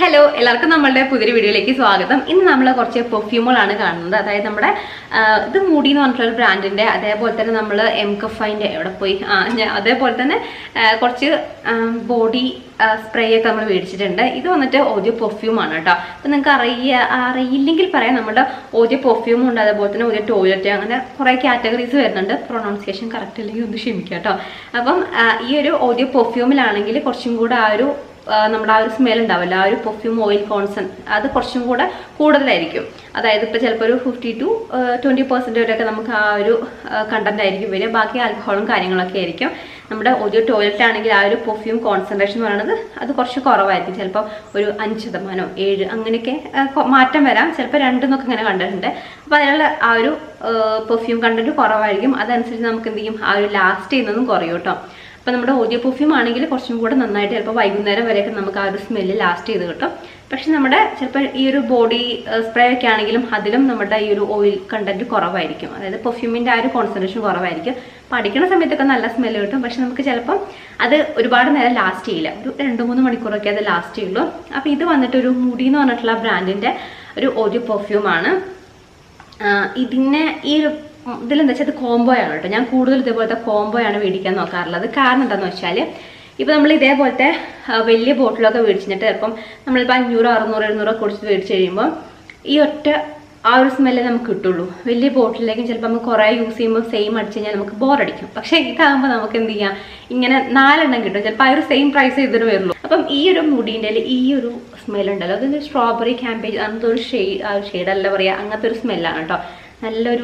Hello എല്ലാവർക്കും നമ്മളുടെ പുതിയ വീഡിയോയിലേക്ക് സ്വാഗതം. ഇന്ന് നമ്മൾ കുറച്ച് പെർഫ്യൂമുകളാണ് കാണുന്നത്. അതായത് നമ്മുടെ ഇത് മൂടി എന്ന് പറഞ്ഞിട്ടുള്ള ബ്രാൻഡിന്റെ, അതേപോലെ തന്നെ നമ്മൾ എംകഫൈൻ്റെ എവിടെ പോയി അതേപോലെ തന്നെ കുറച്ച് ബോഡി സ്പ്രേ ഒക്കെ നമ്മൾ മേടിച്ചിട്ടുണ്ട്. ഇത് വന്നിട്ട് ഓഡിയോ പെർഫ്യൂമാണ് കേട്ടോ. അപ്പം നിങ്ങൾക്ക് അറിയില്ലെങ്കിൽ പറയാം, നമ്മുടെ ഓഡിയോ പെർഫ്യൂം ഉണ്ട്, അതേപോലെ തന്നെ ഓഡിയോ ടോയ്ലറ്റ്, അങ്ങനെ കുറേ കാറ്റഗറീസ് വരുന്നുണ്ട്. പ്രൊണൗൺസിയേഷൻ കറക്റ്റ് അല്ലെങ്കിൽ ഒന്ന് ക്ഷമിക്കുക കേട്ടോ. അപ്പം ഈ ഒരു ഓഡിയോ പെർഫ്യൂമിലാണെങ്കിൽ കുറച്ചും കൂടെ നമ്മുടെ ആ ഒരു സ്മെൽ ഉണ്ടാവില്ല, ആ ഒരു പെർഫ്യൂം ഓയിൽ അത് കുറച്ചും കൂടെ കൂടുതലായിരിക്കും. അതായത് ഇപ്പോൾ ചിലപ്പോൾ ഒരു 50 to 20% വരെയൊക്കെ നമുക്ക് ആ ഒരു കണ്ടന്റ് ആയിരിക്കും വരിക. ബാക്കി ആൽക്കഹോളും കാര്യങ്ങളൊക്കെ ആയിരിക്കും. നമ്മുടെ ഓഡിയോ ടോയ്ലറ്റ് ആണെങ്കിൽ ആ ഒരു പെർഫ്യൂം കോൺസെൻട്രേഷൻ എന്ന് പറയുന്നത് അത് കുറച്ച് കുറവായിരിക്കും. ചിലപ്പോൾ ഒരു 5%, 7% അങ്ങനെയൊക്കെ മാറ്റം വരാം. ചിലപ്പോൾ 2 എന്നൊക്കെ ഇങ്ങനെ കണ്ടിട്ടുണ്ട്. അപ്പോൾ അതിനുള്ള ആ ഒരു പെർഫ്യൂം കണ്ടന്റ് കുറവായിരിക്കും. അതനുസരിച്ച് നമുക്ക് എന്ത് ചെയ്യും, ആ ഒരു ലാസ്റ്റ് ചെയ്യുന്നതും കുറയും കേട്ടോ. അപ്പോൾ നമ്മുടെ ഓഡിയോ പെർഫ്യൂം ആണെങ്കിൽ കുറച്ചും കൂടെ നന്നായിട്ട് ചിലപ്പോൾ വൈകുന്നേരം വരെയൊക്കെ നമുക്ക് ആ ഒരു സ്മെല്ല് ലാസ്റ്റ് ചെയ്ത് കിട്ടും. പക്ഷെ നമ്മുടെ ചിലപ്പോൾ ഈ ഒരു ബോഡി സ്പ്രേ ഒക്കെ ആണെങ്കിലും അതിലും നമ്മുടെ ഈ ഒരു ഓയിൽ കണ്ടന്റ് കുറവായിരിക്കും. അതായത് പെർഫ്യൂമിൻ്റെ ആ ഒരു കോൺസെൻട്രേഷൻ കുറവായിരിക്കും. അപ്പോൾ അടിക്കുന്ന സമയത്തൊക്കെ നല്ല സ്മെല്ല് കിട്ടും. പക്ഷെ നമുക്ക് ചിലപ്പം അത് ഒരുപാട് നേരം ലാസ്റ്റ് ചെയ്യില്ല. ഒരു 2-3 മണിക്കൂറൊക്കെ അത് ലാസ്റ്റ് ചെയ്യുള്ളൂ. അപ്പോൾ ഇത് വന്നിട്ട് ഒരു മുടി എന്ന് പറഞ്ഞിട്ടുള്ള ബ്രാൻഡിൻ്റെ ഒരു ഓഡിയോ പെർഫ്യൂമാണ്. ഇതിനെ ഇതിലെന്താ വെച്ചാൽ ഇത് കോംബോയാണ് കേട്ടോ. ഞാൻ കൂടുതൽ ഇതേപോലത്തെ കോംബോയാണ് മേടിക്കാൻ നോക്കാറുള്ളത്. കാരണം എന്താണെന്ന് വെച്ചാൽ ഇപ്പോൾ നമ്മൾ ഇതേപോലത്തെ വലിയ ബോട്ടിലൊക്കെ മേടിച്ചിട്ട് ചിലപ്പം നമ്മളിപ്പോൾ 500, 600, 700 കൊടുത്ത് മേടിച്ച് കഴിയുമ്പോൾ ഈ ഒറ്റ ആ ഒരു സ്മെല്ലേ നമുക്ക് കിട്ടുള്ളൂ. വലിയ ബോട്ടിലേക്കും ചിലപ്പോൾ നമുക്ക് കുറേ യൂസ് ചെയ്യുമ്പോൾ സെയിം അടിച്ച് കഴിഞ്ഞാൽ നമുക്ക് ബോറടിക്കും. പക്ഷേ ഇതാകുമ്പോൾ നമുക്ക് എന്ത് ചെയ്യാം, ഇങ്ങനെ 4 എണ്ണം കിട്ടും. ചിലപ്പോൾ ആ ഒരു സെയിം പ്രൈസ് ഇതിന് വരുള്ളൂ. അപ്പം ഈ ഒരു മുടീൻ്റെ ഈ ഒരു സ്മെല്ലുണ്ടല്ലോ, അതൊരു സ്ട്രോബെറി ക്യാമ്പേജ് അങ്ങനത്തെ ഒരു ഷെയ്ഡല്ല പറയുക, അങ്ങനത്തെ ഒരു സ്മെല്ലാണ് കേട്ടോ. നല്ലൊരു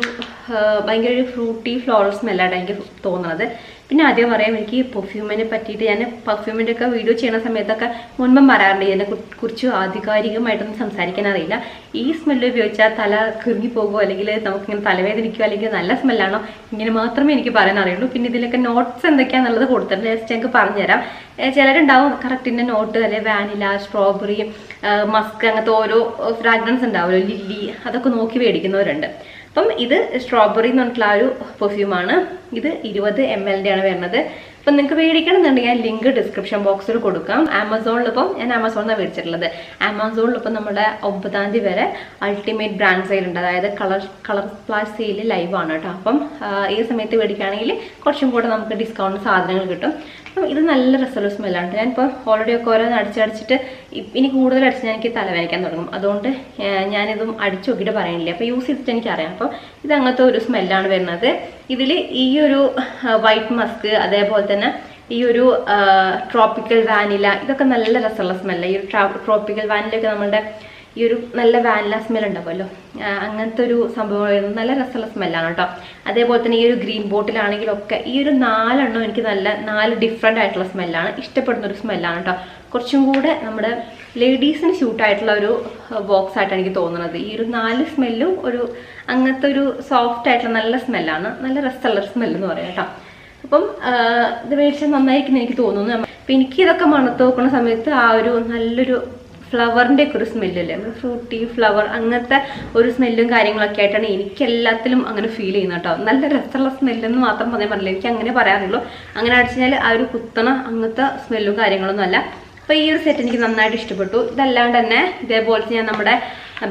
ഭയങ്കര ഒരു ഫ്രൂട്ടി ഫ്ലോറൽ സ്മെല്ലാണ് എനിക്ക് തോന്നുന്നത്. പിന്നെ ആദ്യം പറയാം, എനിക്ക് പെർഫ്യൂമിനെ പറ്റിയിട്ട് ഞാൻ പെർഫ്യൂമിൻ്റെ ഒക്കെ വീഡിയോ ചെയ്യുന്ന സമയത്തൊക്കെ മുൻപും പറയാറുണ്ട്. ഇതിനെ കുറിച്ച് ആധികാരികമായിട്ടൊന്നും സംസാരിക്കാൻ അറിയില്ല. ഈ സ്മെല്ല് ഉപയോഗിച്ചാൽ തല കിറുങ്ങി പോകുമോ, അല്ലെങ്കിൽ നമുക്കിങ്ങനെ തലവേദനിക്കുകയോ, അല്ലെങ്കിൽ നല്ല സ്മെല്ലാണോ, ഇങ്ങനെ മാത്രമേ എനിക്ക് പറയാൻ അറിയുള്ളൂ. പിന്നെ ഇതിലൊക്കെ നോട്ട്സ് എന്തൊക്കെയാണെന്നുള്ളത് കൊടുത്തിട്ടുണ്ട്. ജസ്റ്റ് ഞങ്ങൾക്ക് പറഞ്ഞുതരാം. ചിലരുണ്ടാവും കറക്റ്റിൻ്റെ നോട്ട്, അല്ലെങ്കിൽ വാനില, സ്ട്രോബെറി, മസ്ക്, അങ്ങനത്തെ ഓരോ ഫ്രാഗ്രൻസ് ഉണ്ടാവുമല്ലോ, ലില്ലി, അതൊക്കെ നോക്കി മേടിക്കുന്നവരുണ്ട്. അപ്പം ഇത് സ്ട്രോബെറി എന്ന് പറഞ്ഞിട്ടുള്ള ആ ഒരു പെർഫ്യൂമാണ്. ഇത് 20 ml ആണ് വരുന്നത്. അപ്പം നിങ്ങൾക്ക് മേടിക്കണമെന്നുണ്ടെങ്കിൽ ഞാൻ ലിങ്ക് ഡിസ്ക്രിപ്ഷൻ ബോക്സിൽ കൊടുക്കാം. ആമസോണിലിപ്പം ഞാൻ ആമസോണിലാണ് മേടിച്ചിട്ടുള്ളത്. ആമസോണിലിപ്പം നമ്മുടെ 9-ാം തീയതി വരെ അൾട്ടിമേറ്റ് ബ്രാൻഡ് സെയിൽ ഉണ്ട്. അതായത് കളർ പ്ലാസ് സെയിൽ ലൈവ് ആണ് കേട്ടോ. അപ്പം ഈ സമയത്ത് മേടിക്കുകയാണെങ്കിൽ കുറച്ചും കൂടെ നമുക്ക് ഡിസ്കൗണ്ട് സാധനങ്ങൾ കിട്ടും. അപ്പം ഇത് നല്ല രസമുള്ള സ്മെല്ലാണ്. ഞാനിപ്പോൾ ഓൾറെഡി ഒക്കെ ഓരോന്ന് അടിച്ചടിച്ചിട്ട് ഇനി കൂടുതൽ അടിച്ച് എനിക്ക് തലവേദനിക്കാൻ തുടങ്ങും. അതുകൊണ്ട് ഞാനിതും അടിച്ചു നോക്കിയിട്ട് പറയുന്നില്ല. അപ്പോൾ യൂസ് ചെയ്തിട്ട് എനിക്കറിയാം. അപ്പോൾ ഇത് അങ്ങനത്തെ ഒരു സ്മെല്ലാണ് വരുന്നത്. ഇതിൽ ഈ ഒരു വൈറ്റ് മസ്ക്, അതേപോലെ തന്നെ ഈ ഒരു ട്രോപ്പിക്കൽ വാനില, ഇതൊക്കെ നല്ല രസമുള്ള സ്മെല്ല്. ഈ ഒരു ട്രോപ്പിക്കൽ വാനിലൊക്കെ നമ്മളുടെ ഈ ഒരു നല്ല വാനില സ്മെൽ ഉണ്ടാവുമല്ലോ, അങ്ങനത്തെ ഒരു സംഭവം നല്ല രസമുള്ള സ്മെല്ലാണ് കേട്ടോ. അതേപോലെ തന്നെ ഈ ഒരു ഗ്രീൻ ബോട്ടിലാണെങ്കിലൊക്കെ ഈ ഒരു 4 എണ്ണം എനിക്ക് 4 ഡിഫറെൻ്റ് ആയിട്ടുള്ള സ്മെല്ലാണ്, ഇഷ്ടപ്പെടുന്ന ഒരു സ്മെല്ലാണ് കേട്ടോ. കുറച്ചും കൂടെ നമ്മുടെ ലേഡീസിന് സ്യൂട്ടായിട്ടുള്ള ഒരു ബോക്സ് ആയിട്ടാണ് എനിക്ക് തോന്നുന്നത്. ഈ ഒരു 4 സ്മെല്ലും ഒരു അങ്ങനത്തെ ഒരു സോഫ്റ്റ് ആയിട്ടുള്ള നല്ല സ്മെല്ലാണ്, നല്ല രസമുള്ള സ്മെല്ലെന്ന് പറയാം കേട്ടോ. അപ്പം ഇത് മേടിച്ചാൽ നന്നായിരിക്കും എനിക്ക് തോന്നുന്നു. അപ്പം എനിക്ക് ഇതൊക്കെ മണത്ത് നോക്കുന്ന സമയത്ത് ആ ഒരു നല്ലൊരു ഫ്ലവറിൻ്റെ ഒക്കെ ഒരു സ്മെല്ലല്ലേ, ഫ്രൂട്ടി ഫ്ലവർ, അങ്ങനത്തെ ഒരു സ്മെല്ലും കാര്യങ്ങളൊക്കെ ആയിട്ടാണ് എനിക്ക് എല്ലാത്തിലും അങ്ങനെ ഫീൽ ചെയ്യുന്നത് കേട്ടോ. നല്ല രസമുള്ള സ്മെല്ലെന്ന് മാത്രം പറയാൻ പറ്റില്ല, എനിക്ക് അങ്ങനെ പറയാറുള്ളൂ. അങ്ങനെ അടിച്ചു കഴിഞ്ഞാൽ ആ ഒരു കുത്തണ അങ്ങനത്തെ സ്മെല്ലും കാര്യങ്ങളൊന്നും അല്ല. അപ്പോൾ ഈ ഒരു സെറ്റ് എനിക്ക് നന്നായിട്ട് ഇഷ്ടപ്പെട്ടു. ഇതല്ലാണ്ട് തന്നെ ഇതേപോലത്തെ ഞാൻ നമ്മുടെ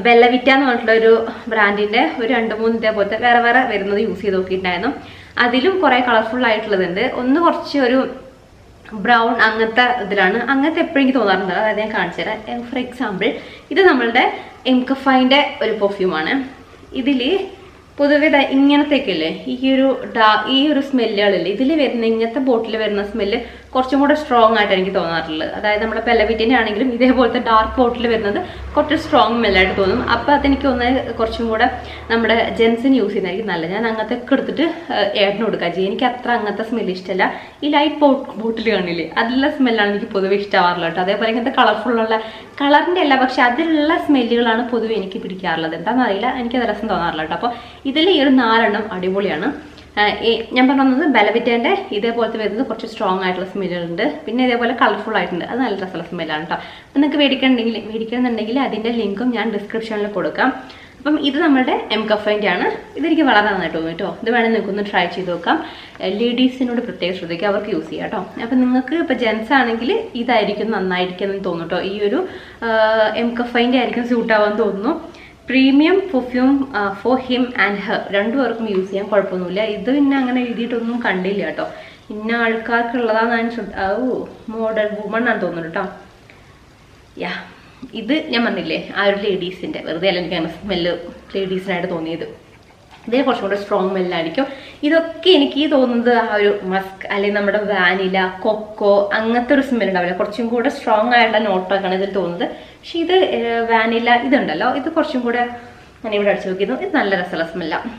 ബെല്ലവിറ്റ എന്ന് പറഞ്ഞിട്ടുള്ള ഒരു ബ്രാൻഡിൻ്റെ ഒരു 2-3 ഇതേപോലത്തെ വേറെ വരുന്നത് യൂസ് ചെയ്ത് നോക്കിയിട്ടുണ്ടായിരുന്നു. അതിലും കുറേ കളർഫുൾ ആയിട്ടുള്ളതുണ്ട്. ഒന്ന് കുറച്ച് ഒരു ബ്രൗൺ അങ്ങനത്തെ ഇതിലാണ്. അങ്ങനത്തെ എപ്പോഴും എനിക്ക് തോന്നാറുണ്ട്. അതായത് ഞാൻ കാണിച്ചു തരാം. ഫോർ എക്സാമ്പിൾ, ഇത് നമ്മളുടെ എംകഫൈൻ്റെ ഒരു പെർഫ്യൂമാണ്. ഇതിൽ പൊതുവെ ഇങ്ങനത്തേക്കല്ലേ ഈ ഒരു സ്മെല്ലുകളില്ലേ ഇതിൽ വരുന്ന, ഇങ്ങനത്തെ ബോട്ടിൽ വരുന്ന സ്മെല്ല് കുറച്ചും കൂടെ സ്ട്രോങ് ആയിട്ട് എനിക്ക് തോന്നാറുള്ളത്. അതായത് നമ്മുടെ ബെല്ലവിറ്റിൻ്റെ ആണെങ്കിലും ഇതേപോലത്തെ ഡാർക്ക് ബോട്ടിൽ വരുന്നത് കുറച്ച് സ്ട്രോങ് സ്മെല്ലായിട്ട് തോന്നും. അപ്പോൾ അതെനിക്ക് കുറച്ചും കൂടെ നമ്മുടെ ജെൻസിന് യൂസ് ചെയ്യുന്നതായിരിക്കും നല്ലത്. ഞാൻ അങ്ങനത്തെ ഒക്കെ എടുത്തിട്ട് ഏട്ടന് കൊടുക്കുക ചെയ്യും. എനിക്ക് അത്ര അങ്ങനത്തെ സ്മെല്ല് ഇഷ്ടമല്ല. ഈ ലൈറ്റ് ബോട്ടിൽ കാണില്ലേ, അതിലുള്ള സ്മെല്ലാണ് എനിക്ക് പൊതുവെ ഇഷ്ടമാവാറുള്ളത് കേട്ടോ. അതേപോലെ ഇങ്ങനത്തെ കളർഫുള്ളുള്ള കളറിൻ്റെ അല്ല, പക്ഷെ അതിലുള്ള സ്മെല്ലുകളാണ് പൊതുവെ എനിക്ക് പിടിക്കാറുള്ളത്. എന്താണെന്ന് അറിയില്ല, എനിക്കത് രസം തോന്നാറില്ല കേട്ടോ. അപ്പോൾ ഇതിൽ ഈ ഒരു 4 എണ്ണം അടിപൊളിയാണ്. ഞാൻ പറഞ്ഞത് ബെല്ലവിറ്റേൻ്റെ ഇതേപോലത്തെ വരുന്നത് കുറച്ച് സ്ട്രോങ് ആയിട്ടുള്ള സ്മെല്ലുകളുണ്ട്. പിന്നെ ഇതേപോലെ കളർഫുൾ ആയിട്ടുണ്ട്, അത് നല്ല രസമുള്ള സ്മെല്ലാണ് കേട്ടോ. അപ്പോൾ നിങ്ങൾക്ക് മേടിക്കണമെന്നുണ്ടെങ്കിൽ അതിൻ്റെ ലിങ്കും ഞാൻ ഡിസ്ക്രിപ്ഷനിൽ കൊടുക്കാം. അപ്പം ഇത് നമ്മുടെ എംകഫൈൻ്റെ ആണ്. ഇതെനിക്ക് വളരെ നന്നായിട്ട് തോന്നി കേട്ടോ. ഇത് വേണമെങ്കിൽ നിങ്ങൾക്കൊന്ന് ട്രൈ ചെയ്ത് നോക്കാം. ലേഡീസിനോട് പ്രത്യേകം ശ്രദ്ധിക്കുക, അവർക്ക് യൂസ് ചെയ്യാം കേട്ടോ. അപ്പം നിങ്ങൾക്ക് ഇപ്പോൾ ജെൻസ് ആണെങ്കിൽ ഇതായിരിക്കും നന്നായിരിക്കും എന്ന് തോന്നും കേട്ടോ. ഈ ഒരു എംകഫൈൻ്റെ ആയിരിക്കും സ്യൂട്ടാവാൻ തോന്നുന്നു. Premium perfume for him and her, രണ്ടുപേർക്കും യൂസ് ചെയ്യാൻ കുഴപ്പമൊന്നുമില്ല. ഇത് പിന്നെ അങ്ങനെ എഴുതിയിട്ടൊന്നും കണ്ടില്ല കേട്ടോ. ഇന്ന ആൾക്കാർക്കുള്ളതാണ് മോഡൽ വുമൺ ആണെന്ന് തോന്നുന്നു കേട്ടോ. യാ, ഇത് ഞാൻ പറഞ്ഞില്ലേ ആ ഒരു ലേഡീസിൻ്റെ, വെറുതെ അല്ല എനിക്ക് അങ്ങനെ സ്മെല്ല് ലേഡീസിനായിട്ട് തോന്നിയത്. ഇതിന് കുറച്ചും കൂടെ സ്ട്രോങ് സ്മെല്ലായിരിക്കും. ഇതൊക്കെ എനിക്ക് തോന്നുന്നത് ആ ഒരു മസ്ക് അല്ലെങ്കിൽ നമ്മുടെ വാനില, കൊക്കോ അങ്ങനത്തെ ഒരു സ്മെൽ ഉണ്ടാവില്ല, കുറച്ചും കൂടെ സ്ട്രോങ് ആയിട്ടുള്ള നോട്ടൊക്കെയാണ് ഇതിൽ തോന്നുന്നത്. പക്ഷെ ഇത് വാനില ഇതുണ്ടല്ലോ, ഇത് കുറച്ചും കൂടെ ഞാൻ ഇവിടെ അടിച്ചു നോക്കിയിരുന്നു. ഇത് നല്ല രസമുള്ള സ്മെല്ലാണ്.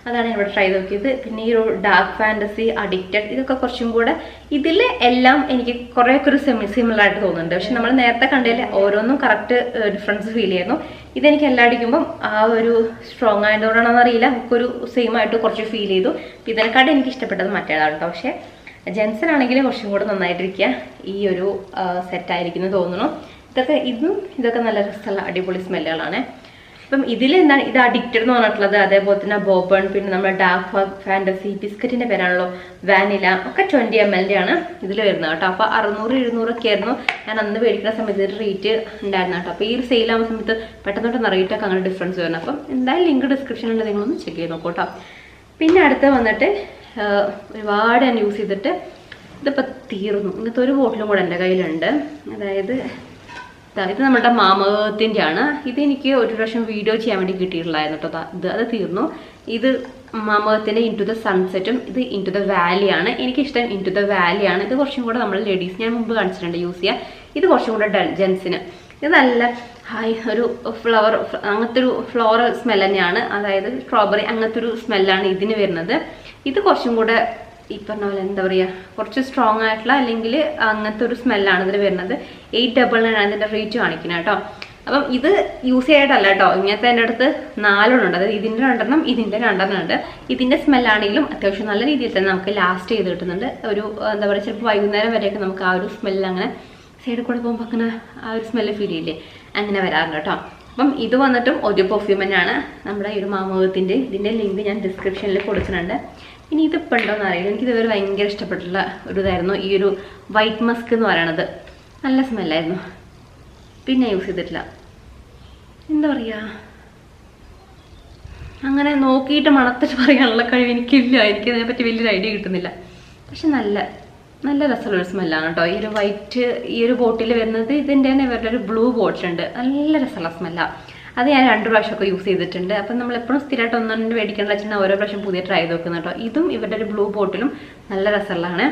അതാണ് ഇവിടെ ട്രൈ ചെയ്ത് നോക്കിയത്. പിന്നെ ഈ ഒരു ഡാർക്ക് ഫാൻറ്റസി, അഡിക്റ്റഡ്, ഇതൊക്കെ കുറച്ചും കൂടെ ഇതിൽ എല്ലാം എനിക്ക് കുറേയൊക്കെ ഒരു സിമിലർ ആയിട്ട് തോന്നുന്നുണ്ട്. പക്ഷെ നമ്മൾ നേരത്തെ കണ്ടതിൽ ഓരോന്നും കറക്റ്റ് ഡിഫറൻസ് ഫീൽ ചെയ്യുന്നു. ഇതെനിക്ക് എല്ലാം അടിക്കുമ്പം ആ ഒരു സ്ട്രോങ് ആയതുകൊണ്ടാണെന്ന് അറിയില്ല, നമുക്കൊരു സെയിം ആയിട്ട് കുറച്ച് ഫീൽ ചെയ്തു. ഇതിനെക്കാട്ടും എനിക്ക് ഇഷ്ടപ്പെട്ടത് മറ്റേതാണ് കേട്ടോ. പക്ഷേ ജെൻസിനാണെങ്കിൽ കുറച്ചും കൂടെ നന്നായിട്ടിരിക്കുക ഈ ഒരു സെറ്റായിരിക്കുന്നു തോന്നുന്നു. ഇതൊക്കെ നല്ല രസമുള്ള അടിപൊളി സ്മെല്ലുകളാണ്. അപ്പം ഇതിൽ എന്താണ് ഇത് അഡിക്റ്റഡ് എന്ന് പറഞ്ഞിട്ടുള്ളത്, അതേപോലെ തന്നെ ബോബൺ, പിന്നെ നമ്മുടെ ഡാർക്ക് ഫാൻറ്റസി, ബിസ്ക്കറ്റിൻ്റെ പേരാണല്ലോ വാനില, ഒക്കെ 20 ml ആണ് ഇതിൽ വരുന്നത് കേട്ടോ. അപ്പോൾ 600-700 ഒക്കെ ആയിരുന്നു ഞാൻ അന്ന് മേടിക്കുന്ന സമയത്ത് ഒരു റേറ്റ് ഉണ്ടായിരുന്നു കേട്ടോ. അപ്പോൾ ഈ ഒരു സെയിലാവുന്ന സമയത്ത് പെട്ടെന്ന് റേറ്റൊക്കെ അങ്ങനെ ഡിഫറൻസ് വരുന്നത്. അപ്പം എന്തായാലും ലിങ്ക് ഡിസ്ക്രിപ്ഷനിൽ നിങ്ങളൊന്ന് ചെക്ക് ചെയ്ത് നോക്കൂ കേട്ടോ. പിന്നെ അടുത്ത് വന്നിട്ട് ഒരുപാട് ഞാൻ യൂസ് ചെയ്തിട്ട് ഇതിപ്പോൾ തീർന്നു. ഇങ്ങനത്തെ ഒരു ബോട്ടിലും കൂടെ എൻ്റെ കയ്യിലുണ്ട്. അതായത് ഇത് നമ്മുടെ മാമത്തിൻ്റെ ആണ്. ഇതെനിക്ക് ഒരു പ്രാവശ്യം വീഡിയോ ചെയ്യാൻ വേണ്ടി കിട്ടിയിട്ടുള്ളായിരുന്നു കേട്ടോ. അത് തീർന്നു. ഇത് മാമത്തിൻ്റെ ഇൻ ടു ദ സൺസെറ്റും ഇത് ഇൻ ടു ദ വാലി ആണ്. എനിക്കിഷ്ടം ഇൻ ടു ദ വാലി ആണ്. ഇത് കുറച്ചും കൂടെ നമ്മൾ ലേഡീസ് ഞാൻ മുമ്പ് കാണിച്ചിട്ടുണ്ട് യൂസ് ചെയ്യാൻ. ഇത് കുറച്ചും കൂടെ ജെൻസിന്. ഇത് നല്ല ഒരു അങ്ങനത്തെ ഒരു ഫ്ലോറൽ സ്മെൽ തന്നെയാണ്. അതായത് സ്ട്രോബെറി അങ്ങനത്തെ ഒരു സ്മെല്ലാണ് ഇതിന് വരുന്നത്. ഇത് കുറച്ചും കൂടെ ഈ പറഞ്ഞ പോലെ എന്താ പറയുക, കുറച്ച് സ്ട്രോങ് ആയിട്ടുള്ള അല്ലെങ്കിൽ അങ്ങനത്തെ ഒരു സ്മെല്ലാണ് ഇതിൽ വരുന്നത്. 899 ഇതിൻ്റെ റേറ്റ് കാണിക്കുന്നത് കേട്ടോ. അപ്പം ഇത് യൂസ് ചെയ്യായിട്ടല്ല കേട്ടോ. ഇങ്ങനത്തെ എൻ്റെ അടുത്ത് 4 ഉണ്ട്. അതായത് ഇതിൻ്റെ 2 ഇതിൻ്റെ 2 ഉണ്ട്. ഇതിൻ്റെ സ്മെല്ലാണെങ്കിലും അത്യാവശ്യം നല്ല രീതിയിൽ തന്നെ നമുക്ക് ലാസ്റ്റ് ചെയ്ത് കിട്ടുന്നുണ്ട്. ഒരു എന്താ പറയുക, ചിലപ്പോൾ വൈകുന്നേരം വരെയൊക്കെ നമുക്ക് ആ ഒരു സ്മെല്ല് അങ്ങനെ സൈഡിൽ കൂടെ പോകുമ്പോൾ അങ്ങനെ ആ ഒരു സ്മെല്ല് ഫീൽ ചെയ്യില്ലേ, അങ്ങനെ വരാറുണ്ട് കേട്ടോ. അപ്പം ഇത് വന്നിട്ടും ഒരു പെർഫ്യൂം തന്നെയാണ് നമ്മുടെ ഈ ഒരു മാമത്തിൻ്റെ. ഇതിൻ്റെ ലിങ്ക് ഞാൻ ഡിസ്ക്രിപ്ഷനിൽ കൊടുക്കുന്നുണ്ട്. ഇനി ഇതിപ്പോൾ ഉണ്ടോയെന്ന് അറിയില്ല. എനിക്കിതുവരെ ഭയങ്കര ഇഷ്ടപ്പെട്ടുള്ള ഒരു ഇതായിരുന്നു ഈ ഒരു വൈറ്റ് മസ്ക് എന്ന് പറയണത്. നല്ല സ്മെല്ലായിരുന്നു. പിന്നെ യൂസ് ചെയ്തിട്ടില്ല. എന്താ പറയുക, അങ്ങനെ നോക്കിയിട്ട് മണത്തിട്ട് പറയാനുള്ള കഴിവ് എനിക്കില്ല. എനിക്കതിനെപ്പറ്റി വലിയൊരു ഐഡിയ കിട്ടുന്നില്ല. പക്ഷെ നല്ല രസമുള്ളൊരു സ്മെല്ലാണ് കേട്ടോ. ഈ ഒരു വൈറ്റ് ഈ ഒരു ബോട്ടിൽ വരുന്നത്. ഇതിൻ്റെ തന്നെ വേറെ ഒരു ബ്ലൂ ബോട്ടിലുണ്ട്. നല്ല രസമുള്ള സ്മെല്ലാണ്. അത് ഞാൻ 2 പ്രാവശ്യമൊക്കെ യൂസ് ചെയ്തിട്ടുണ്ട്. അപ്പം നമ്മളെപ്പോഴും സ്ഥിരമായിട്ട് ഒന്നും മേടിക്കേണ്ട വെച്ചാൽ ഓരോ പ്രാവശ്യം പുതിയ ട്രൈ ചെയ്ത് നോക്കുന്നത് കേട്ടോ. ഇതും ഇവരുടെ ഒരു ബ്ലൂ ബോട്ടിലും നല്ല രസമുള്ളതാണ്.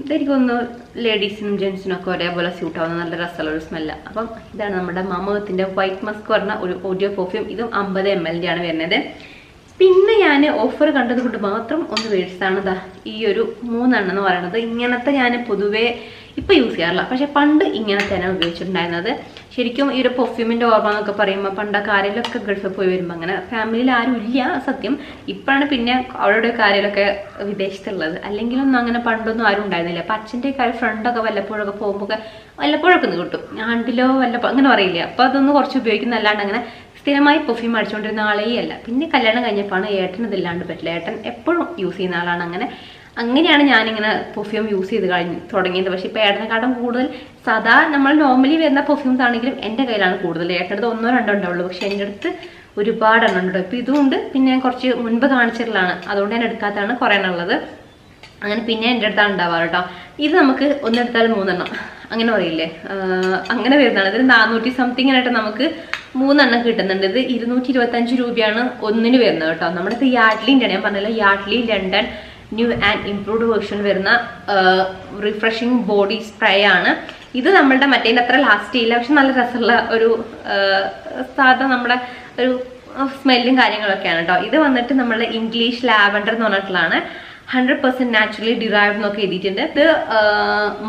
ഇതെനിക്കൊന്ന് ലേഡീസിനും ജെൻസിനും ഒക്കെ ഒരേപോലെ സ്യൂട്ടാവുന്ന നല്ല രസമുള്ള ഒരു സ്മെല്ല്. അപ്പം ഇതാണ് നമ്മുടെ മാമത്തിൻ്റെ വൈറ്റ് മസ്ക് പറഞ്ഞ ഒരു ഓഡിയോ പെർഫ്യൂം. ഇതും 50 ml ആണ് വരുന്നത്. പിന്നെ ഞാൻ ഓഫർ കണ്ടത് കൊണ്ട് മാത്രം ഒന്ന് മേടിച്ചതാണ് ഈ ഒരു 3 എന്ന് പറയുന്നത്. ഇങ്ങനത്തെ ഞാൻ പൊതുവേ ഇപ്പം യൂസ് ചെയ്യാറില്ല. പക്ഷെ പണ്ട് ഇങ്ങനത്തെ തന്നെ ഉപയോഗിച്ചിട്ടുണ്ടായിരുന്നത്. ശരിക്കും ഈ ഒരു പെർഫ്യൂമിൻ്റെ ഓർമ്മ എന്നൊക്കെ പറയുമ്പോൾ പണ്ടൊക്കെ ആരെങ്കിലുമൊക്കെ ഗൾഫിൽ പോയി വരുമ്പോൾ അങ്ങനെ ഫാമിലിയിൽ ആരും ഇല്ല സത്യം. ഇപ്പോഴാണ് പിന്നെ അവരുടെ കാര്യമൊക്കെ വിദേശത്തുള്ളത്. അല്ലെങ്കിലൊന്നും അങ്ങനെ പണ്ടൊന്നും ആരും ഉണ്ടായിരുന്നില്ല. അപ്പം അച്ഛൻ്റെ കാര്യം ഫ്രണ്ടൊക്കെ വല്ലപ്പോഴൊക്കെ പോകുമ്പോൾ വല്ലപ്പോഴൊക്കെ ഒന്ന് കിട്ടും. ആണ്ടിലോ വല്ലപ്പോൾ അങ്ങനെ പറയില്ല. അപ്പോൾ അതൊന്ന് കുറച്ച് ഉപയോഗിക്കുന്നതല്ലാണ്ട് അങ്ങനെ സ്ഥിരമായി പെർഫ്യൂം അടിച്ചുകൊണ്ടിരുന്ന ആളേ അല്ല. പിന്നെ കല്യാണം കഴിഞ്ഞപ്പോഴാണ് ഏട്ടൻ ഇതില്ലാണ്ട് പറ്റില്ല. ഏട്ടൻ എപ്പോഴും യൂസ് ചെയ്യുന്ന ആളാണ്. അങ്ങനെയാണ് ഞാനിങ്ങനെ പെർഫ്യൂം യൂസ് ചെയ്ത് തുടങ്ങിയത്. പക്ഷേ ഇപ്പോൾ ഏട്ടനെക്കാട്ടും കൂടുതൽ സാധാ നമ്മൾ നോർമലി വരുന്ന പെർഫ്യൂംസ് ആണെങ്കിലും എൻ്റെ കയ്യിലാണ് കൂടുതൽ. ഏട്ടൻ്റെ അടുത്ത് 1-2 ഉണ്ടാവുള്ളൂ. പക്ഷേ എൻ്റെ അടുത്ത് ഒരുപാട് എണ്ണം ഉണ്ട്. ഇപ്പോൾ ഇതുകൊണ്ട് പിന്നെ ഞാൻ കുറച്ച് മുൻപ് കാണിച്ചിട്ടുള്ളതാണ്. അതുകൊണ്ട് ഞാൻ എടുക്കാത്തതാണ് കുറേ എണ്ണുള്ളത്. അങ്ങനെ പിന്നെ എൻ്റെ അടുത്താണ് ഉണ്ടാവാറ് കേട്ടോ. ഇത് നമുക്ക് ഒന്നെടുത്താൽ 3 അങ്ങനെ പറയില്ലേ, അങ്ങനെ വരുന്നതാണ്. ഇതിൽ 400 സംതിങ് ആയിട്ട് നമുക്ക് 3 കിട്ടുന്നുണ്ട്. ഇത് 225 രൂപയാണ് ഒന്നിന് വരുന്നത് കേട്ടോ. നമ്മുടെ ഇത് യാഡ്ലിൻ്റെ ആണ്. ഞാൻ പറഞ്ഞല്ലോ, Yardley London new and improved version വരുന്ന റിഫ്രഷിങ് ബോഡി സ്പ്രേ ആണ്. ഇത് നമ്മളുടെ മറ്റേതിൻ്റെ അത്ര ലാസ്റ്റ് ചെയ്യില്ല. പക്ഷെ നല്ല രസമുള്ള ഒരു സാധാ നമ്മുടെ ഒരു സ്മെല്ലും കാര്യങ്ങളൊക്കെയാണ് കേട്ടോ. ഇത് വന്നിട്ട് നമ്മളുടെ ഇംഗ്ലീഷ് ലാവൻഡർ എന്ന് പറഞ്ഞിട്ടുള്ളതാണ്. 100% നാച്ചുറലി ഡിറൈവ്ഡ് എന്നൊക്കെ എഴുതിയിട്ടുണ്ട്. ഇത്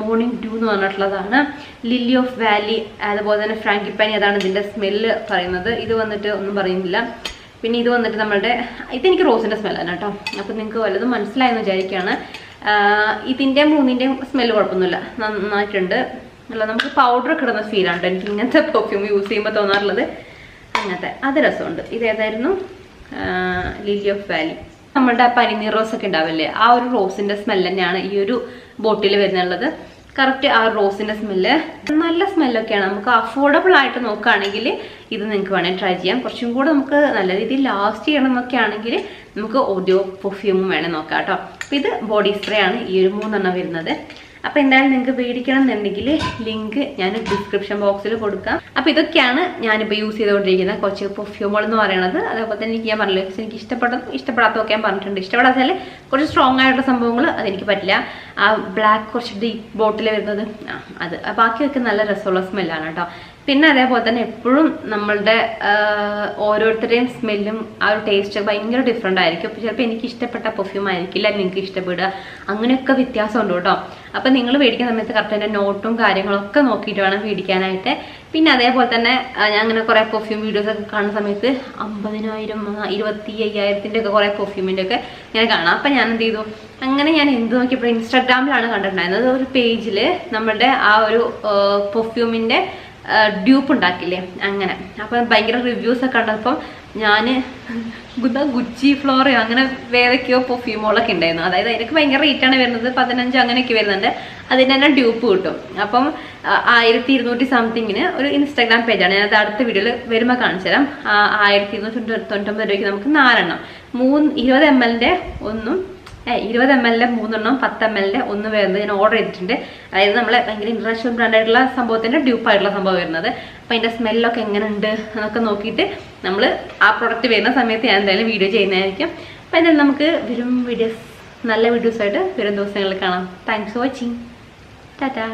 മോർണിംഗ് ഡ്യൂ എന്ന് പറഞ്ഞിട്ടുള്ളതാണ്. ലില്ലി ഓഫ് വാലി, അതുപോലെ തന്നെ ഫ്രാങ്കിപ്പാനി, അതാണ് ഇതിൻ്റെ സ്മെല്ല് പറയുന്നത്. ഇത് വന്നിട്ട് ഒന്നും പറയുന്നില്ല. പിന്നെ ഇത് വന്നിട്ട് നമ്മളുടെ ഇതെനിക്ക് റോസിൻ്റെ സ്മെല്ലാണ് കേട്ടോ. അപ്പം നിങ്ങൾക്ക് വല്ലതും മനസ്സിലായെന്ന് വിചാരിക്കുകയാണ്. ഇതിൻ്റെ 3ൻ്റെയും സ്മെല്ല് കുഴപ്പമൊന്നുമില്ല, നന്നായിട്ടുണ്ട്. അല്ല നമുക്ക് പൗഡറൊക്കെ ഇടുന്ന ഫീലാണ് എനിക്ക് ഇങ്ങനത്തെ പെർഫ്യൂം യൂസ് ചെയ്യുമ്പോൾ തോന്നാറുള്ളത്. അങ്ങനത്തെ അത് രസമുണ്ട്. ഇതേതായിരുന്നു? Lily of valley. നമ്മളുടെ പനിനീർ റോസ് ഒക്കെ ഉണ്ടാവില്ലേ, ആ ഒരു റോസിന്റെ സ്മെല്ല് തന്നെയാണ് ഈ ഒരു ബോട്ടിൽ വരുന്നുള്ളത്. കറക്റ്റ് ആ റോസിന്റെ സ്മെല്ല് നല്ല സ്മെല്ലൊക്കെയാണ്. നമുക്ക് അഫോർഡബിൾ ആയിട്ട് നോക്കുകയാണെങ്കിൽ ഇത് നിങ്ങൾക്ക് വേണമെങ്കിൽ ട്രൈ ചെയ്യാം. കുറച്ചും കൂടെ നമുക്ക് നല്ല രീതിയിൽ ലാസ്റ്റ് ചെയ്യണം എന്നൊക്കെ ആണെങ്കിൽ നമുക്ക് ഓഡിയോ പെർഫ്യൂമും വേണേൽ നോക്കാം കേട്ടോ. അപ്പോൾ ഇത് ബോഡി സ്പ്രേ ആണ് ഈ ഒരു 3 വരുന്നത്. അപ്പോൾ എന്തായാലും നിങ്ങൾക്ക് മേടിക്കണം എന്നുണ്ടെങ്കിൽ ലിങ്ക് ഞാൻ ഡിസ്ക്രിപ്ഷൻ ബോക്സിൽ കൊടുക്കാം. അപ്പോൾ ഇതൊക്കെയാണ് ഞാനിപ്പോൾ യൂസ് ചെയ്തുകൊണ്ടിരിക്കുന്ന കുറച്ച് പെർഫ്യൂമുകൾ എന്ന് പറയുന്നത്. അതേപോലെ തന്നെ ഞാൻ പറഞ്ഞില്ല, എനിക്ക് ഇഷ്ടപ്പെടാത്തതൊക്കെ ഞാൻ പറഞ്ഞിട്ടുണ്ട്. ഇഷ്ടപ്പെടാത്താൽ കുറച്ച് സ്ട്രോങ് ആയിട്ടുള്ള സംഭവങ്ങൾ അതെനിക്ക് പറ്റില്ല. ആ ബ്ലാക്ക് കുറച്ച് ഡീപ്പ് ബോട്ടിൽ വരുന്നത് അത് ബാക്കിയൊക്കെ നല്ല രസമുള്ള സ്മെല്ലാണ് കേട്ടോ. പിന്നെ അതേപോലെ തന്നെ എപ്പോഴും നമ്മളുടെ ഓരോരുത്തരുടെയും സ്മെല്ലും ആ ഒരു ടേസ്റ്റ് ഭയങ്കര ഡിഫറെൻ്റ് ആയിരിക്കും. അപ്പോൾ ചിലപ്പോൾ എനിക്ക് ഇഷ്ടപ്പെട്ട പെർഫ്യൂം ആയിരിക്കില്ല നിങ്ങൾക്ക് ഇഷ്ടപ്പെടുക, അങ്ങനെയൊക്കെ വ്യത്യാസമുണ്ട് കേട്ടോ. അപ്പം നിങ്ങൾ മേടിക്കുന്ന സമയത്ത് കറക്റ്റ് എൻ്റെ നോട്ടും കാര്യങ്ങളൊക്കെ നോക്കിയിട്ട് വേണം മേടിക്കാനായിട്ട്. പിന്നെ അതേപോലെ തന്നെ ഞാൻ അങ്ങനെ കുറേ പെർഫ്യൂം വീഡിയോസ് ഒക്കെ കാണുന്ന സമയത്ത് 50,000 25,000 ഒക്കെ കുറേ പെർഫ്യൂമിൻ്റെ ഒക്കെ ഞാൻ കാണാം. അപ്പം ഞാൻ എന്ത് ചെയ്തു, അങ്ങനെ ഞാൻ എന്ത് നോക്കിയപ്പോൾ ഇൻസ്റ്റാഗ്രാമിലാണ് കണ്ടിട്ടുണ്ടായിരുന്നത് ഒരു പേജിൽ നമ്മളുടെ ആ ഒരു പെർഫ്യൂമിൻ്റെ ഡ്യൂപ്പ് ഉണ്ടാക്കില്ലേ അങ്ങനെ. അപ്പം ഭയങ്കര റിവ്യൂസ് ഒക്കെ കണ്ടപ്പം ഞാൻ ഗുച്ചി ഫ്ലോറോ അങ്ങനെ വേറെയൊക്കെയോ പെർഫ്യൂമുകളൊക്കെ ഉണ്ടായിരുന്നു. അതായത് അതിനൊക്കെ ഭയങ്കര റേറ്റാണ് വരുന്നത്, 15 അങ്ങനെയൊക്കെ വരുന്നുണ്ട്. അതിന് തന്നെ ഡ്യൂപ്പ് കിട്ടും. അപ്പം 1200 സംതിങ്ങിന് ഒരു ഇൻസ്റ്റാഗ്രാം പേജാണ്. ഞാനത് അടുത്ത വീഡിയോയിൽ വരുമ്പോൾ കാണിച്ചു തരാം. 1299 രൂപയ്ക്ക് നമുക്ക് 4 20 ml ഒന്നും 20 ml 3 10 ml 1 വരുന്നത് ഞാൻ ഓർഡർ ചെയ്തിട്ടുണ്ട്. അതായത് നമ്മളെ ഭയങ്കര ഇന്റർനാഷണൽ ബ്രാൻഡായിട്ടുള്ള സംഭവത്തിൻ്റെ ഡ്യൂപ്പായിട്ടുള്ള സംഭവം വരുന്നത്. അപ്പോൾ അതിൻ്റെ സ്മെല്ലൊക്കെ എങ്ങനെ ഉണ്ട് എന്നൊക്കെ നോക്കിയിട്ട് നമ്മൾ ആ പ്രൊഡക്റ്റ് വരുന്ന സമയത്ത് ഞാൻ എന്തായാലും വീഡിയോ ചെയ്യുന്നതായിരിക്കും. അപ്പോൾ എന്തായാലും നമുക്ക് നല്ല വീഡിയോസായിട്ട് വരും ദിവസങ്ങളിൽ കാണാം. Thanks for watching. ടാറ്റാ.